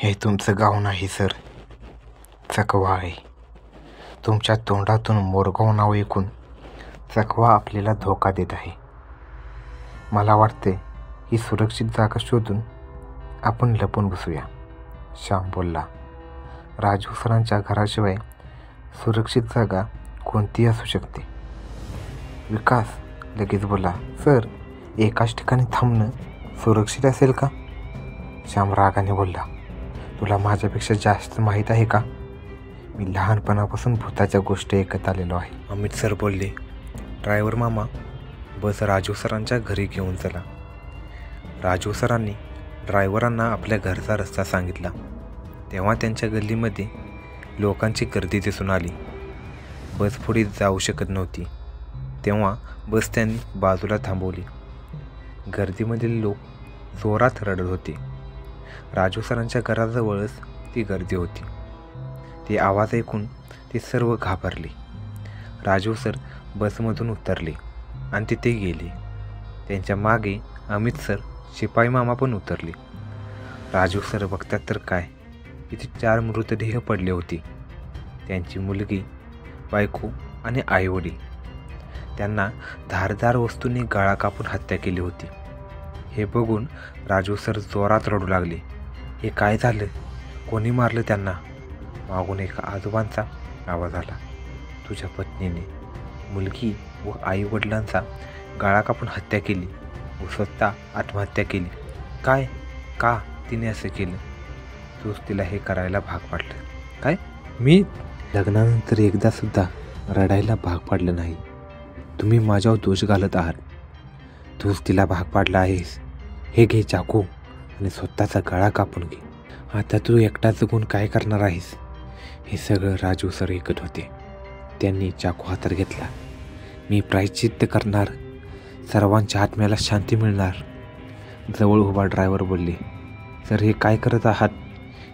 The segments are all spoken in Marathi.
हे तुमचं गाव नाही सर, चकवा आहे. तुमच्या तोंडातून मोरगाव नाव ऐकून चकवा आपल्याला धोका देत आहे. मला वाटते ही सुरक्षित जागा शोधून आपण लपून बसूया, श्याम बोलला. राजू सरांच्या घराशिवाय सुरक्षित जागा कोणतीही असू शकते. विकास लगेच बोलला, सर एकाच ठिकाणी थांबणं सुरक्षित असेल का? श्याम रागाने बोलला, तुला माझ्यापेक्षा जास्त माहीत आहे का? मी लहानपणापासून भूताच्या गोष्टी ऐकत आलेलो आहे. अमित सर बोलले, ड्रायव्हर मामा बस राजू सरांच्या घरी घेऊन चला. राजू सरांनी ड्रायव्हरांना आपल्या घरचा रस्ता सांगितला. तेव्हा त्यांच्या गल्लीमध्ये लोकांची गर्दी दिसून आली. बस पुढे जाऊ शकत नव्हती. तेव्हा बस त्यांनी बाजूला थांबवली. गर्दीमधील लोक जोरात रडत होते. राजू सरांच्या घराजवळच ती गर्दी होती. ते आवाज ऐकून ते सर्व घाबरले. राजू सर बसमधून उतरले आणि तिथे गेले. त्यांच्या मागे अमित सर, शिपाई मामा पण उतरले. राजू सर बघतात तर काय, तिथे 4 मृतदेह पडले होते. त्यांची मुलगी, बायको आणि आईवडील. त्यांना धारदार वस्तूंनी गळा कापून हत्या केली होती. हे बघून राजू सर जोरात रडू लागले. हे काय झालं? कोणी मारलं त्यांना? मागून एका आजोबांचा आवाज आला, तुझ्या पत्नीने मुलगी व आईवडिलांचा गळा कापून हत्या केली व स्वतः आत्महत्या केली. काय? का तिने असं केलं? तूच तिला हे करायला भाग पाडलं काय? मी लग्नानंतर एकदा सुद्धा रडायला भाग पाडलं नाही. तुम्ही माझ्यावर दोष घालत आहात. तूच तिला भाग पाडला आहेस. हे घे चाकू आणि स्वतःचा गळा कापून घे. आता तू एकटा जगून काय करणार आहेस? हे सगळं राजू सर ऐकत होते. त्यांनी चाकू हातात घेतला. मी प्रायश्चित्त करणार, सर्वांच्या आत्म्याला शांती मिळणार. जवळ उभा ड्रायव्हर बोलले, सर हे काय करत आहात?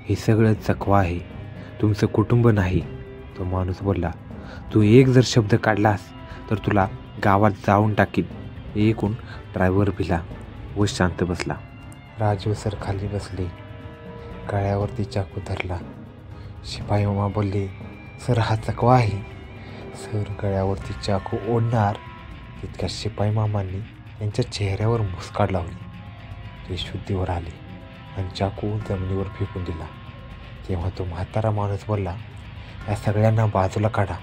हे सगळं चकवा आहे, तुमचं कुटुंब नाही. तो माणूस बोलला, तू एक जर शब्द काढलास तर तुला गावात जाऊन टाकीन. हे ऐकून ड्रायव्हर भिला व शांत बसला. राजू सर खाली बसले, गळ्यावरती चाकू धरला. शिपाई मामा बोलले, सर हा चकवा आहे. सर गळ्यावरती चाकू ओढणार तितक्या शिपाई मामांनी त्यांच्या चेहऱ्यावर मुस्काड लावली. ते शुद्धीवर आले आणि चाकू जमिनीवर फेकून दिला. तेव्हा तो म्हातारा माणूस बोलला, या सगळ्यांना बाजूला काढा.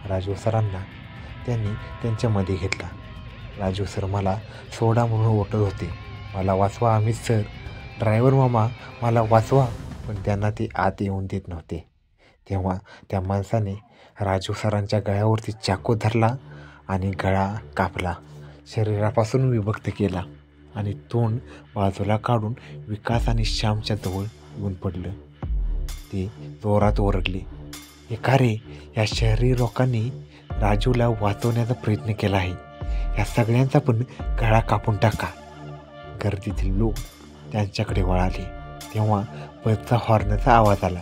राजू सरांना त्यांनी त्यांच्यामध्ये घेतला. राजू सर मला सोडा म्हणून ओरडत होते, मला वाचवा अमित सर, ड्रायव्हर मामा मला वाचवा. पण त्यांना ते आत येऊन देत नव्हते. तेव्हा त्या माणसाने राजू सरांच्या गळ्यावरती चाकू धरला आणि गळा कापला, शरीरापासून विभक्त केला आणि तोंड बाजूला काढून विकास आणि श्यामच्या जवळ येऊन पडलं. ते जोरात ओरडले, हे का रे? या शहरी लोकांनी राजूला वाचवण्याचा प्रयत्न केला आहे. या सगळ्यांचा पण गळा कापून टाका. गर्दीतील लोक त्यांच्याकडे वळाले. तेव्हा बसचा हॉर्नचा आवाज आला.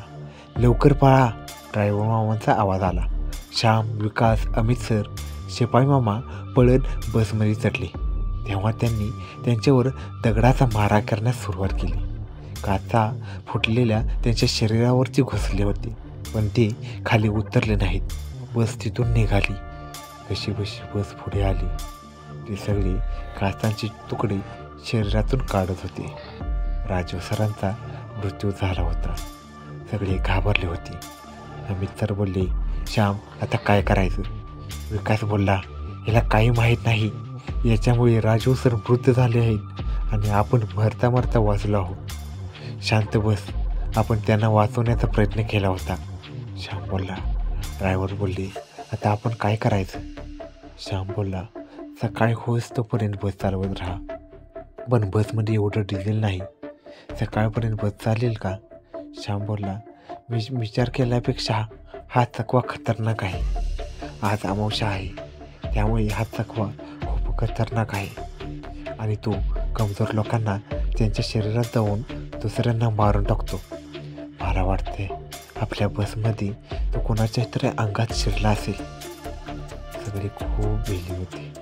लवकर पळा, ड्रायव्हर मामांचा आवाज आला. श्याम, विकास, अमित सर, शिपाई मामा पळत बसमध्ये चढले. तेव्हा त्यांनी त्यांच्यावर दगडाचा मारा करण्यास सुरुवात केली. काचा फुटलेल्या त्यांच्या शरीरावरती घुसले होते, पण ते खाली उतरले नाहीत. बस तिथून निघाली. कशी बस पुढे आली. ते सगळे काचांचे तुकडे शरीरातून काढत होते. राजू सरांचा मृत्यू झाला होता. सगळे घाबरले होते. अमित सर बोलले, श्याम आता काय करायचं? विकास बोलला, याला काही माहीत नाही. याच्यामुळे राजू सर मृत झाले आहेत आणि आपण मरता मरता वाचलो आहोत. शांत बस, आपण त्यांना वाचवण्याचा प्रयत्न केला होता, श्याम बोलला. ड्रायव्हर बोलले, आता आपण काय करायचं? श्याम बोलला, सकाळी होईस तोपर्यंत बस चालवत राहा. पण बसमध्ये एवढं डिझेल नाही, सकाळपर्यंत बस चालेल का? श्याम बोलला, विचार केल्यापेक्षा हा चकवा खतरनाक आहे. आज अमावस्या आहे, त्यामुळे हा चकवा खूप खतरनाक आहे आणि तो कमजोर लोकांना त्यांच्या शरीरात जाऊन दुसऱ्यांना मारून टाकतो. मला वाटते आपल्या बसमध्ये तो कोणाच्या तरी अंगात शिरला असेल. सगळे खूप भिली होती.